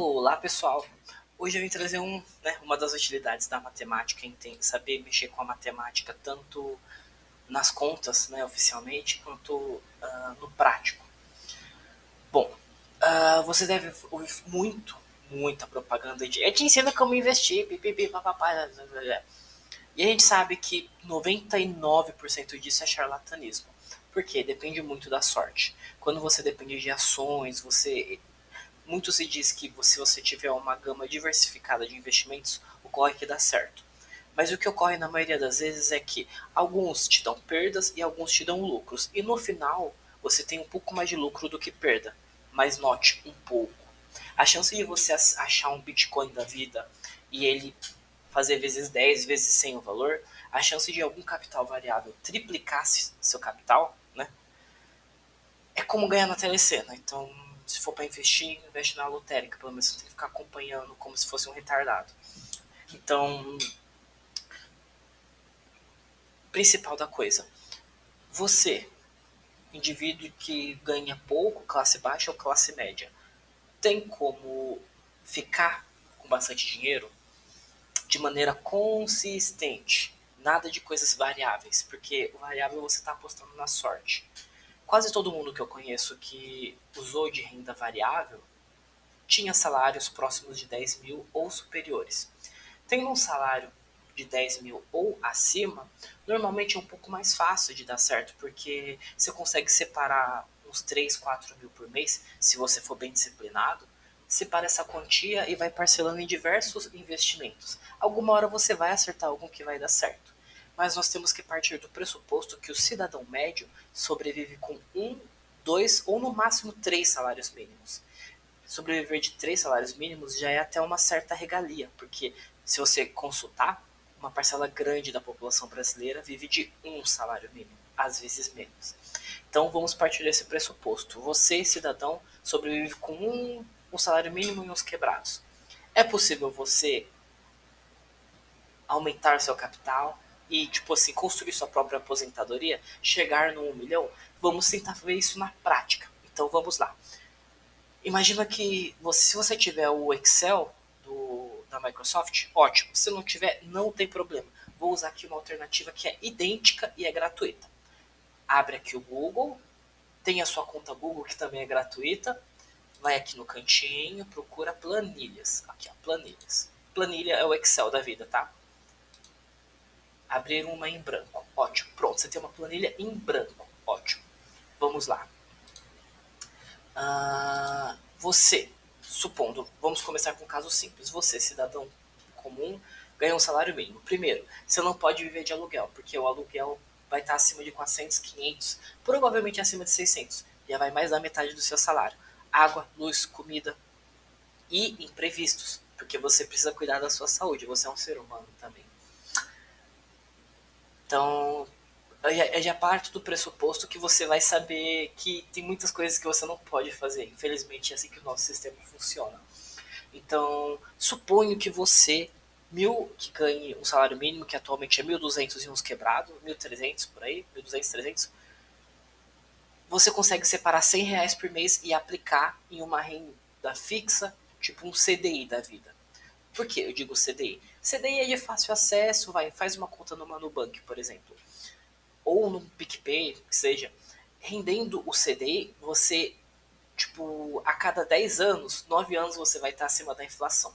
Olá pessoal, hoje eu vim trazer uma das utilidades da matemática, saber mexer com a matemática tanto nas contas, oficialmente, quanto no prático. Bom, você deve ouvir muita propaganda de te ensina como investir, pipipi, papapá, e a gente sabe que 99% disso é charlatanismo. Por quê? Depende muito da sorte. Quando você depende de ações, muito se diz que se você tiver uma gama diversificada de investimentos, ocorre que dá certo. Mas o que ocorre na maioria das vezes é que alguns te dão perdas e alguns te dão lucros. E no final, você tem um pouco mais de lucro do que perda. Mas note, um pouco. A chance de você achar um Bitcoin da vida e ele fazer vezes 10, vezes 100 o valor, a chance de algum capital variável triplicar seu capital, né, é como ganhar na telecena. Então, se for para investir, investe na lotérica. Pelo menos você tem que ficar acompanhando como se fosse um retardado. Então, principal da coisa. Você, indivíduo que ganha pouco, classe baixa ou classe média, tem como ficar com bastante dinheiro de maneira consistente. Nada de coisas variáveis, porque o variável você está apostando na sorte. Quase todo mundo que eu conheço que usou de renda variável tinha salários próximos de 10 mil ou superiores. Tendo um salário de 10 mil ou acima, normalmente é um pouco mais fácil de dar certo, porque você consegue separar uns 3, 4 mil por mês, se você for bem disciplinado, separa essa quantia e vai parcelando em diversos investimentos. Alguma hora você vai acertar algum que vai dar certo. Mas nós temos que partir do pressuposto que o cidadão médio sobrevive com um, dois ou no máximo 3 salários mínimos. Sobreviver de 3 salários mínimos já é até uma certa regalia, porque se você consultar, uma parcela grande da população brasileira vive de um salário mínimo, às vezes menos. Então vamos partir desse pressuposto. Você, cidadão, sobrevive com um salário mínimo e uns quebrados. É possível você aumentar seu capital e, tipo assim, construir sua própria aposentadoria, chegar no 1 milhão? Vamos tentar ver isso na prática. Então vamos lá. Imagina que se você tiver o Excel da Microsoft, ótimo. Se não tiver, não tem problema. Vou usar aqui uma alternativa que é idêntica e é gratuita. Abre aqui o Google, tem a sua conta Google, que também é gratuita. Vai aqui no cantinho, procura planilhas. Aqui, ó, planilhas. Planilha é o Excel da vida, tá? Abrir uma em branco. Ótimo. Pronto, você tem uma planilha em branco. Ótimo. Vamos lá. Você, supondo, vamos começar com um caso simples. Você, cidadão comum, ganha um salário mínimo. Primeiro, você não pode viver de aluguel, porque o aluguel vai estar acima de 400, 500, provavelmente acima de 600. Já vai mais da metade do seu salário. Água, luz, comida e imprevistos, porque você precisa cuidar da sua saúde. Você é um ser humano também. Então, já parte do pressuposto que você vai saber que tem muitas coisas que você não pode fazer. Infelizmente, é assim que o nosso sistema funciona. Então, suponho que você, que ganhe um salário mínimo, que atualmente é 1.200 e uns quebrado, 1.300 por aí, 1.200, 300, você consegue separar R$ 100 por mês e aplicar em uma renda fixa, tipo um CDI da vida. Por que eu digo CDI? CDI é de fácil acesso, faz uma conta numa Nubank, por exemplo, ou no PicPay, que seja. Rendendo o CDI, você, tipo, a cada 10 anos, 9 anos você vai estar acima da inflação.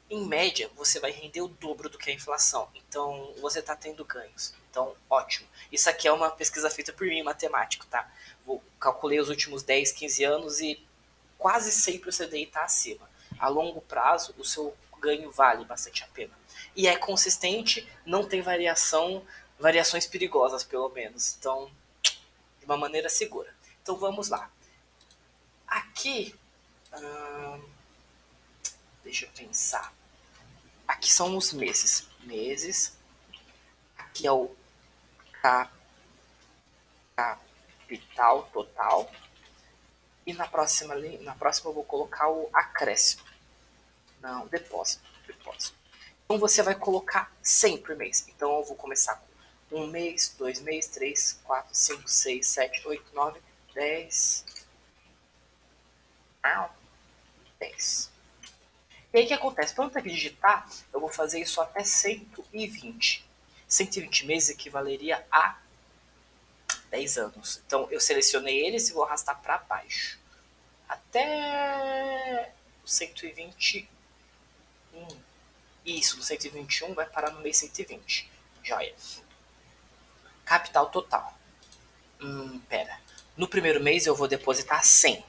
Em média, você vai render o dobro do que a inflação. Então, você está tendo ganhos. Então, ótimo. Isso aqui é uma pesquisa feita por mim, matemático, tá? Calculei os últimos 10, 15 anos e quase sempre o CDI está acima. A longo prazo, o seu ganho vale bastante a pena. E é consistente, não tem variações perigosas, pelo menos. Então, de uma maneira segura. Então, vamos lá. Aqui, deixa eu pensar. Aqui são os meses. Meses. Aqui é o capital total. E na próxima eu vou colocar o acréscimo. Não, depósito. Então você vai colocar 100 por mês. Então eu vou começar com 1 mês, 2 meses, 3, 4, 5, 6, 7, 8, 9, 10. 10. E aí o que acontece? Para eu ter que digitar, eu vou fazer isso até 120. 120 meses equivaleria a 10 anos. Então eu selecionei eles e vou arrastar para baixo. Até 121. Isso, no 121 vai parar no mês 120. Joia. Capital total. Pera. No primeiro mês eu vou depositar 100.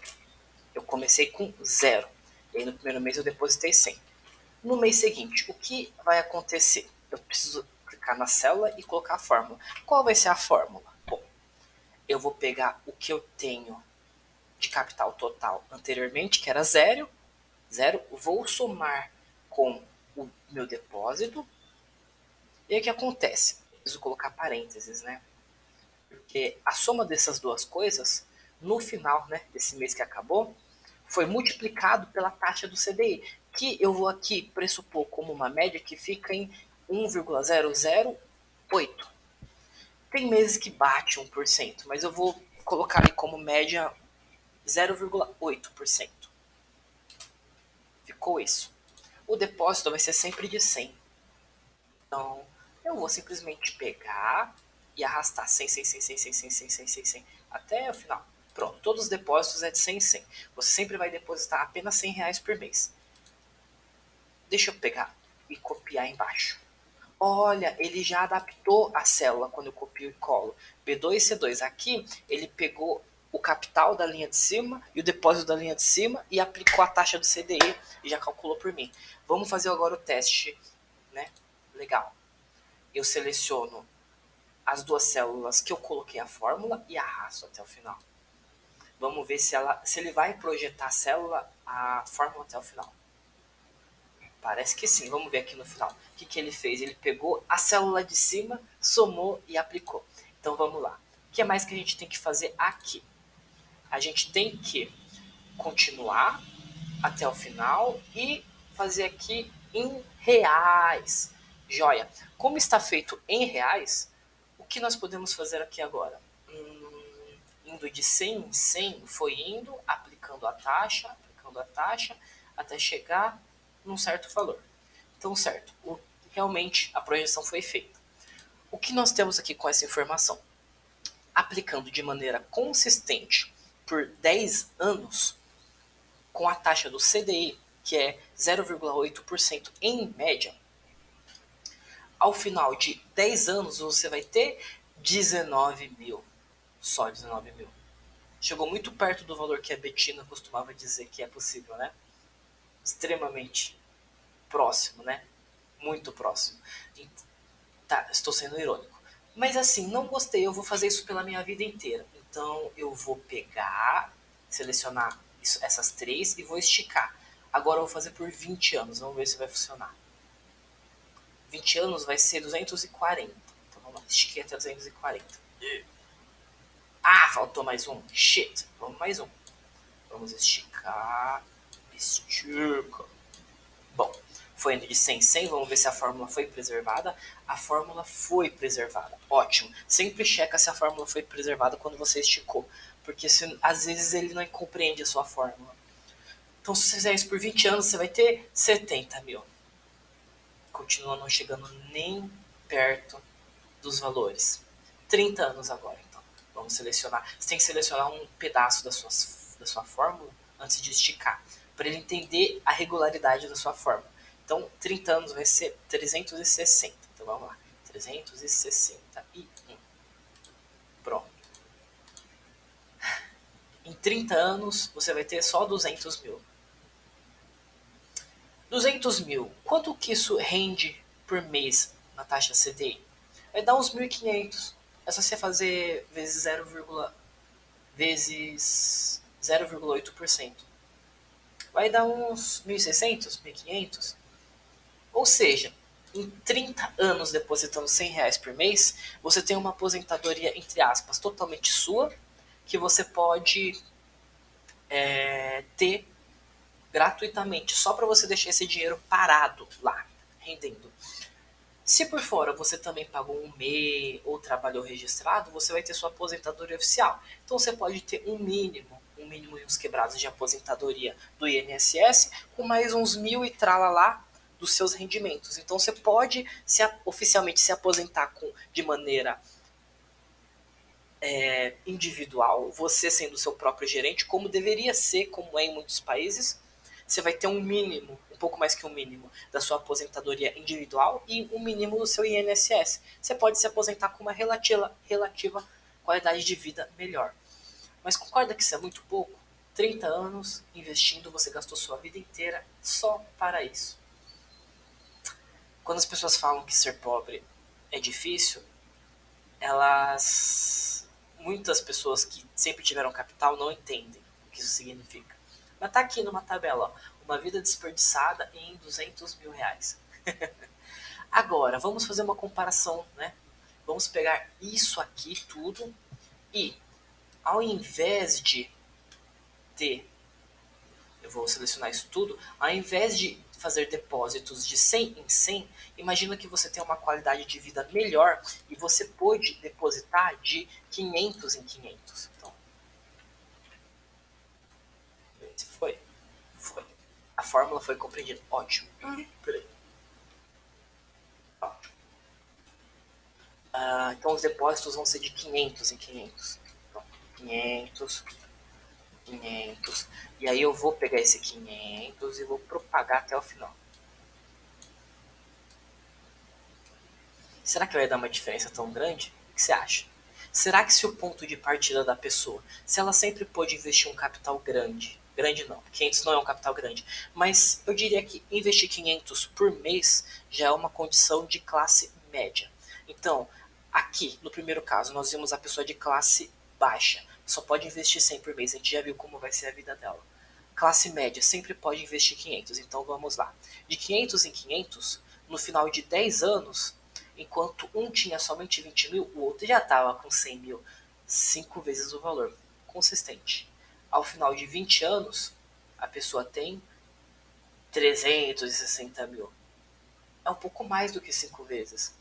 Eu comecei com 0. E aí no primeiro mês eu depositei 100. No mês seguinte, o que vai acontecer? Eu preciso clicar na célula e colocar a fórmula. Qual vai ser a fórmula? Bom, eu vou pegar o que eu tenho de capital total anteriormente, que era 0, vou somar com o meu depósito. E aí o que acontece? Eu preciso colocar parênteses, né? Porque a soma dessas duas coisas, no final, né, desse mês que acabou, foi multiplicado pela taxa do CDI, que eu vou aqui pressupor como uma média que fica em 1,008. Tem meses que bate 1%, mas eu vou colocar ali como média 0,8%. Ficou isso. O depósito vai ser sempre de 100. Então, eu vou simplesmente pegar e arrastar 100, 100, 100, 100, 100, 100, 100, 100, 100, 100 até o final. Pronto, todos os depósitos é de 100 em 100. Você sempre vai depositar apenas R$ 100 por mês. Deixa eu pegar e copiar embaixo. Olha, ele já adaptou a célula quando eu copio e colo. B2 e C2. Aqui, ele pegou o capital da linha de cima e o depósito da linha de cima e aplicou a taxa do CDI e já calculou por mim. Vamos fazer agora o teste, né? Legal. Eu seleciono as duas células que eu coloquei a fórmula e arrasto até o final. Vamos ver se ele vai projetar a fórmula até o final. Parece que sim. Vamos ver aqui no final. O que ele fez? Ele pegou a célula de cima, somou e aplicou. Então vamos lá. O que mais que a gente tem que fazer aqui? A gente tem que continuar até o final e fazer aqui em reais. Joia. Como está feito em reais, o que nós podemos fazer aqui agora? Indo de 100 em 100, foi indo, aplicando a taxa, até chegar num certo valor. Então, certo, realmente a projeção foi feita. O que nós temos aqui com essa informação? Aplicando de maneira consistente por 10 anos, com a taxa do CDI, que é 0,8% em média, ao final de 10 anos você vai ter 19 mil. Só 19 mil. Chegou muito perto do valor que a Betina costumava dizer que é possível, né? Extremamente próximo, né? Muito próximo. Tá, estou sendo irônico. Mas assim, não gostei, eu vou fazer isso pela minha vida inteira. Então eu vou pegar, selecionar essas três e vou esticar. Agora eu vou fazer por 20 anos, vamos ver se vai funcionar. 20 anos vai ser 240. Então vamos lá, estiquei até 240. Ah, faltou mais um. Shit, vamos mais um. Vamos esticar. Estica. Bom, foi indo de 100 em 100, vamos ver se a fórmula foi preservada. A fórmula foi preservada, ótimo. Sempre checa se a fórmula foi preservada quando você esticou, porque às vezes ele não compreende a sua fórmula. Então se você fizer isso por 20 anos, você vai ter 70 mil. Continua não chegando nem perto dos valores. 30 anos agora, então. Vamos selecionar. Você tem que selecionar um pedaço da sua fórmula antes de esticar, para ele entender a regularidade da sua fórmula. Então, 30 anos vai ser 360. Então, vamos lá. 361. Pronto. Em 30 anos, você vai ter só 200 mil. 200 mil. Quanto que isso rende por mês na taxa CDI? Vai dar uns 1.500. É só você fazer vezes 0,8%. Vai dar uns 1.600, 1.500. Ou seja, em 30 anos depositando R$ 100 por mês, você tem uma aposentadoria, entre aspas, totalmente sua, que você pode ter gratuitamente, só para você deixar esse dinheiro parado lá, rendendo. Se por fora você também pagou um MEI ou trabalhou registrado, você vai ter sua aposentadoria oficial. Então você pode ter um mínimo um mínimo e uns quebrados de aposentadoria do INSS, com mais uns 1.000 e tralalá dos seus rendimentos. Então você pode oficialmente se aposentar de maneira individual, você sendo o seu próprio gerente, como deveria ser, como é em muitos países. Você vai ter um mínimo, um pouco mais que um mínimo, da sua aposentadoria individual e um mínimo do seu INSS. Você pode se aposentar com uma relativa qualidade de vida melhor. Mas concorda que isso é muito pouco? 30 anos investindo, você gastou sua vida inteira só para isso. Quando as pessoas falam que ser pobre é difícil, muitas pessoas que sempre tiveram capital não entendem o que isso significa. Mas tá aqui numa tabela, ó, uma vida desperdiçada em 200 mil reais. Agora, vamos fazer uma comparação, né? Vamos pegar isso aqui tudo e, ao invés de ter, eu vou selecionar isso tudo, ao invés de fazer depósitos de 100 em 100, imagina que você tem uma qualidade de vida melhor e você pode depositar de 500 em 500. Então, foi. A fórmula foi compreendida. Ótimo. Peraí. Ótimo. Então os depósitos vão ser de 500 em 500. Então, 500, 500. E aí eu vou pegar esse 500 e vou propagar até o final. Será que vai dar uma diferença tão grande? O que você acha? Será que se o ponto de partida da pessoa, se ela sempre pôde investir um capital grande não, 500 não é um capital grande, mas eu diria que investir 500 por mês já é uma condição de classe média. Então, aqui, no primeiro caso, nós vimos a pessoa de classe baixa, só pode investir 100 por mês, a gente já viu como vai ser a vida dela. Classe média sempre pode investir 500, então vamos lá. De 500 em 500, no final de 10 anos, enquanto um tinha somente 20 mil, o outro já estava com 100 mil, 5 vezes o valor, consistente. Ao final de 20 anos, a pessoa tem 360 mil. É um pouco mais do que 5 vezes.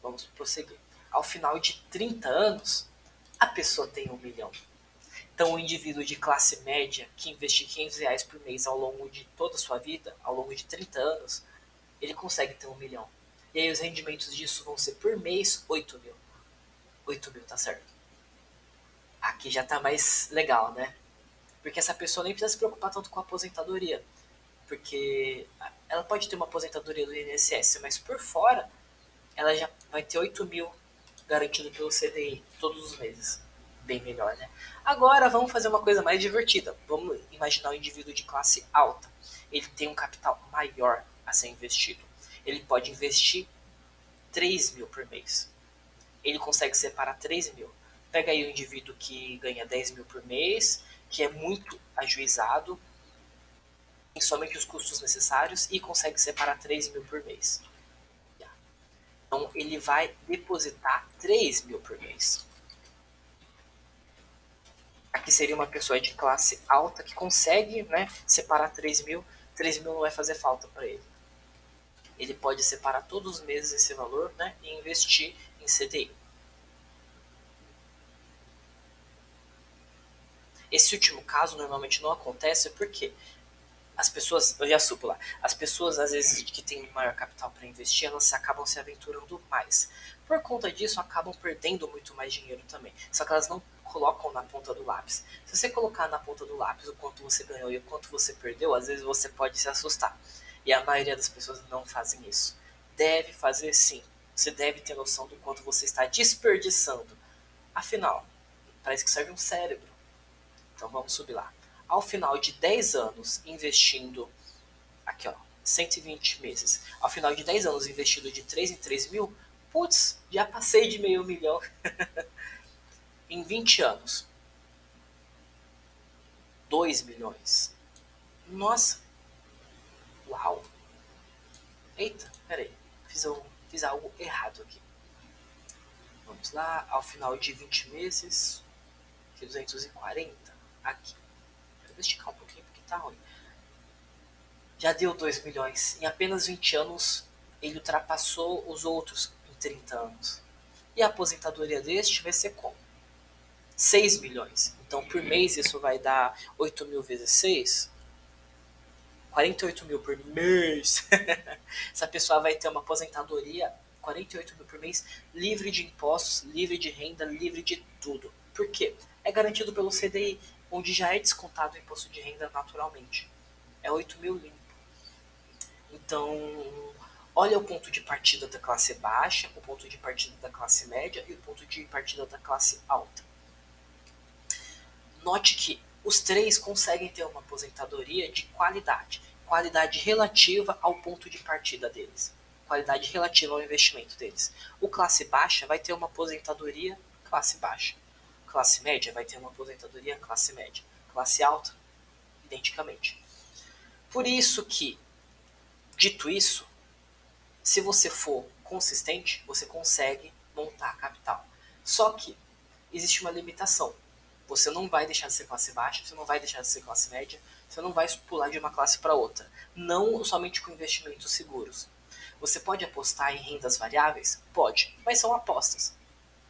Vamos prosseguir. Ao final de 30 anos, a pessoa tem 1 milhão. Então, o indivíduo de classe média que investir 500 reais por mês ao longo de toda a sua vida, ao longo de 30 anos, ele consegue ter 1 milhão. E aí os rendimentos disso vão ser por mês 8 mil. 8 mil, tá certo. Aqui já tá mais legal, né? Porque essa pessoa nem precisa se preocupar tanto com a aposentadoria. Porque ela pode ter uma aposentadoria do INSS, mas por fora ela já vai ter 8 mil garantido pelo CDI todos os meses. Bem melhor, né? Agora vamos fazer uma coisa mais divertida. Vamos imaginar um indivíduo de classe alta. Ele tem um capital maior a ser investido. Ele pode investir 3 mil por mês. Ele consegue separar 3 mil. Pega aí um indivíduo que ganha 10 mil por mês, que é muito ajuizado, tem somente os custos necessários e consegue separar 3 mil por mês. Então ele vai depositar 3 mil por mês. Aqui seria uma pessoa de classe alta que consegue, né, separar 3 mil. 3 mil não vai fazer falta para ele. Ele pode separar todos os meses esse valor, né, e investir em CDI. Esse último caso normalmente não acontece porque as pessoas, eu já supo lá, as pessoas às vezes que têm maior capital para investir, elas acabam se aventurando mais. Por conta disso, acabam perdendo muito mais dinheiro também. Só que elas não colocam na ponta do lápis. Se você colocar na ponta do lápis o quanto você ganhou e o quanto você perdeu, às vezes você pode se assustar. E a maioria das pessoas não fazem isso. Deve fazer sim. Você deve ter noção do quanto você está desperdiçando. Afinal, parece que serve um cérebro. Então vamos subir lá. Ao final de 10 anos investindo, aqui ó, 120 meses. Ao final de 10 anos investido de 3 em 3 mil, putz, já passei de meio milhão. Em 20 anos, 2 milhões. Nossa, uau. Eita, peraí, fiz algo errado aqui. Vamos lá, ao final de 20 meses, aqui 240, aqui. Eu vou esticar um pouquinho porque tá ruim. Já deu 2 milhões. Em apenas 20 anos, ele ultrapassou os outros em 30 anos. E a aposentadoria deste vai ser como? 6 milhões. Então, por mês, isso vai dar 8 mil vezes 6, 48 mil por mês. Essa pessoa vai ter uma aposentadoria, 48 mil por mês, livre de impostos, livre de renda, livre de tudo. Por quê? É garantido pelo CDI, onde já é descontado o imposto de renda naturalmente. É 8 mil limpo. Então, olha o ponto de partida da classe baixa, o ponto de partida da classe média e o ponto de partida da classe alta. Note que os três conseguem ter uma aposentadoria de qualidade. Qualidade relativa ao ponto de partida deles. Qualidade relativa ao investimento deles. O classe baixa vai ter uma aposentadoria classe baixa. Classe média vai ter uma aposentadoria classe média. Classe alta, identicamente. Por isso que, dito isso, se você for consistente, você consegue montar capital. Só que existe uma limitação. Você não vai deixar de ser classe baixa, você não vai deixar de ser classe média, você não vai pular de uma classe para outra. Não somente com investimentos seguros. Você pode apostar em rendas variáveis? Pode, mas são apostas.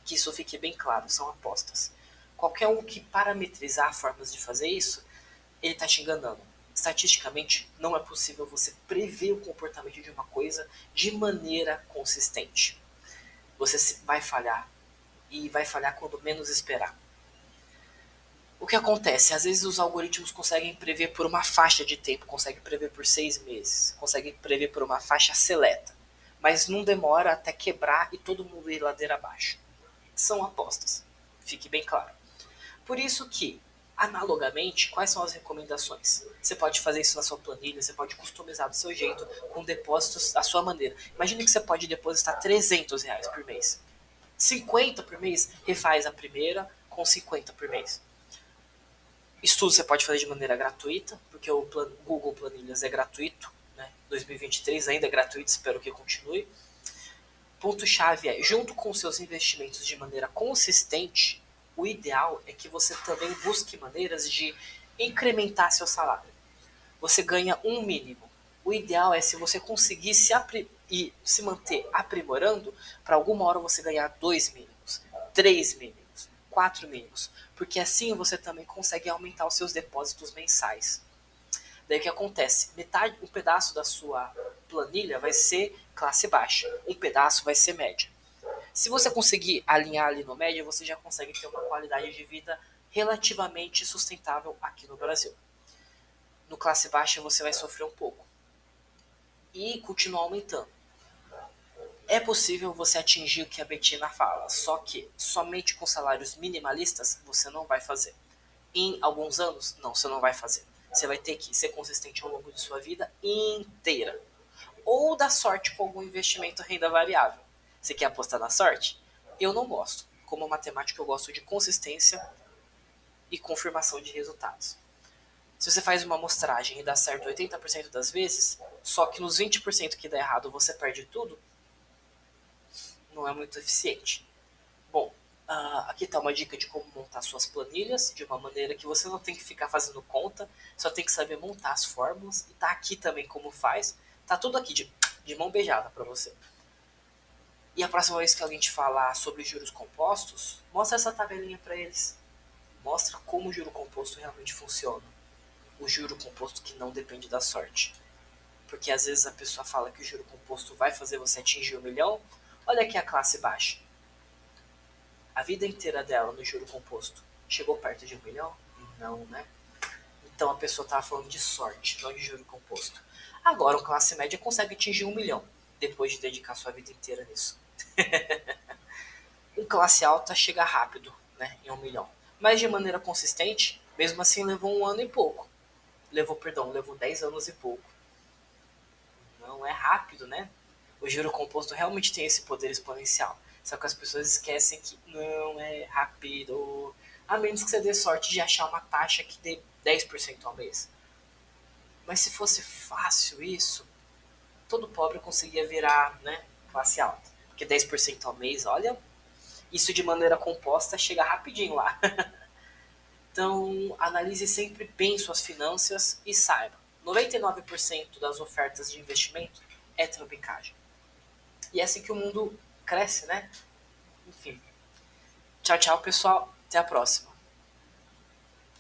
Que isso fique bem claro, são apostas. Qualquer um que parametrizar formas de fazer isso, ele está te enganando. Estatisticamente, não é possível você prever o comportamento de uma coisa de maneira consistente. Você vai falhar, e vai falhar quando menos esperar. O que acontece? Às vezes os algoritmos conseguem prever por uma faixa de tempo, conseguem prever por 6 meses, conseguem prever por uma faixa seleta, mas não demora até quebrar e todo mundo ir ladeira abaixo. São apostas, fique bem claro. Por isso que, analogamente, quais são as recomendações? Você pode fazer isso na sua planilha, você pode customizar do seu jeito, com depósitos da sua maneira. Imagine que você pode depositar R$300 por mês. 50 por mês, refaz a primeira com 50 por mês. Estudo você pode fazer de maneira gratuita, porque o Google Planilhas é gratuito, né? 2023 ainda é gratuito, espero que continue. Ponto-chave é, junto com seus investimentos de maneira consistente, o ideal é que você também busque maneiras de incrementar seu salário. Você ganha um mínimo. O ideal é se você conseguir se manter aprimorando, para alguma hora você ganhar 2 mínimos, 3 mínimos, 4 mínimos, porque assim você também consegue aumentar os seus depósitos mensais. Daí o que acontece? Um pedaço da sua planilha vai ser classe baixa, um pedaço vai ser média. Se você conseguir alinhar ali no médio, você já consegue ter uma qualidade de vida relativamente sustentável aqui no Brasil. No classe baixa você vai sofrer um pouco e continuar aumentando. É possível você atingir o que a Bettina fala, só que somente com salários minimalistas você não vai fazer. Em alguns anos, não, você não vai fazer. Você vai ter que ser consistente ao longo de sua vida inteira. Ou dar sorte com algum investimento em renda variável. Você quer apostar na sorte? Eu não gosto. Como matemática, eu gosto de consistência e confirmação de resultados. Se você faz uma amostragem e dá certo 80% das vezes, só que nos 20% que dá errado você perde tudo, não é muito eficiente. Bom, aqui está uma dica de como montar suas planilhas de uma maneira que você não tem que ficar fazendo conta, só tem que saber montar as fórmulas. E tá aqui também como faz. Tá tudo aqui de mão beijada para você. E a próxima vez que alguém te falar sobre juros compostos, mostra essa tabelinha para eles. Mostra como o juro composto realmente funciona. O juro composto que não depende da sorte. Porque às vezes a pessoa fala que o juro composto vai fazer você atingir 1 milhão. Olha aqui a classe baixa. A vida inteira dela no juro composto chegou perto de 1 milhão? Não, né? Então a pessoa estava falando de sorte, não de juro composto. Agora o classe média consegue atingir 1 milhão, depois de dedicar sua vida inteira nisso. Um classe alta chega rápido, né, em 1 milhão. Mas de maneira consistente, mesmo assim levou 1 ano e pouco. Levou 10 anos e pouco. Não é rápido, né? O juro composto realmente tem esse poder exponencial. Só que as pessoas esquecem que não é rápido. A menos que você dê sorte de achar uma taxa que dê 10% ao mês. Mas se fosse fácil isso, todo pobre conseguia virar, né, classe alta. Porque 10% ao mês, olha, isso de maneira composta chega rapidinho lá. Então, analise sempre bem suas finanças e saiba, 99% das ofertas de investimento é trambicagem. E é assim que o mundo cresce, né? Enfim. Tchau, tchau, pessoal. Até a próxima.